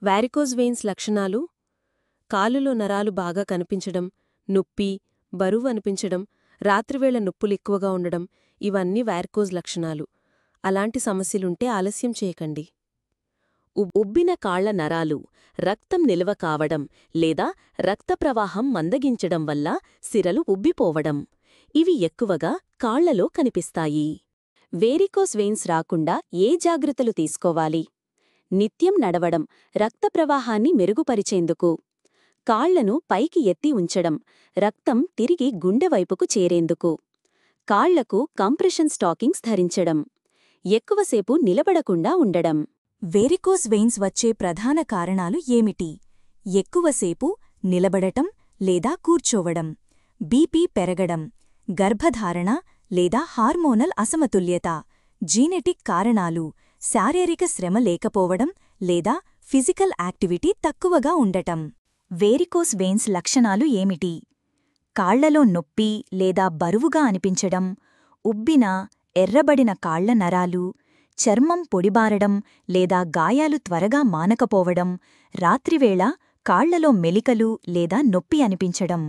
Varicose veins లక్షణాలు: కాలులో నరాలు బాగా కనిపించడం, నొప్పి, బరువు అనిపించడం, రాత్రివేళ నొప్పులెక్కువగా ఉండడం ఇవన్నీ వారికోజ్ లక్షణాలు. అలాంటి సమస్యలుంటే ఆలస్యం చేయకండి. ఉబ్బిన కాళ్ల నరాలు, రక్తం నిల్వ కావడం లేదా రక్తప్రవాహం మందగించడం వల్ల సిరలు ఉబ్బిపోవడం. ఇవి ఎక్కువగా కాళ్లలో కనిపిస్తాయి. వేరికోస్ వెయిన్స్ రాకుండా ఏ జాగ్రత్తలు తీసుకోవాలి? నిత్యం నడవడం, రక్తప్రవాహాన్ని మెరుగుపరిచేందుకు. కాళ్లను పైకి ఎత్తి ఉంచడం, రక్తం తిరిగి గుండెవైపుకు చేరేందుకు. కాళ్లకు కంప్రెషన్ స్టాకింగ్స్ ధరించడం. ఎక్కువసేపు నిలబడకుండా ఉండడం. వేరికోస్ వెయిన్స్ వచ్చే ప్రధాన కారణాలు ఏమిటి? ఎక్కువసేపు నిలబడటం లేదా కూర్చోవడం, బీపీ పెరగడం, గర్భధారణ లేదా హార్మోనల్ అసమతుల్యత, జీనెటిక్ కారణాలు, శారీరక శ్రమ లేకపోవడం లేదా ఫిజికల్ యాక్టివిటీ తక్కువగా ఉండటం. వేరికోస్ వెయిన్స్ లక్షణాలు ఏమిటి? కాళ్లలో నొప్పి లేదా బరువుగా అనిపించడం, ఉబ్బిన, ఎర్రబడిన కాళ్ల నరాలు, చర్మం పొడిబారడం లేదా గాయాలు త్వరగా మానకపోవడం, రాత్రివేళ కాళ్లలో మెలికలు లేదా నొప్పి అనిపించడం.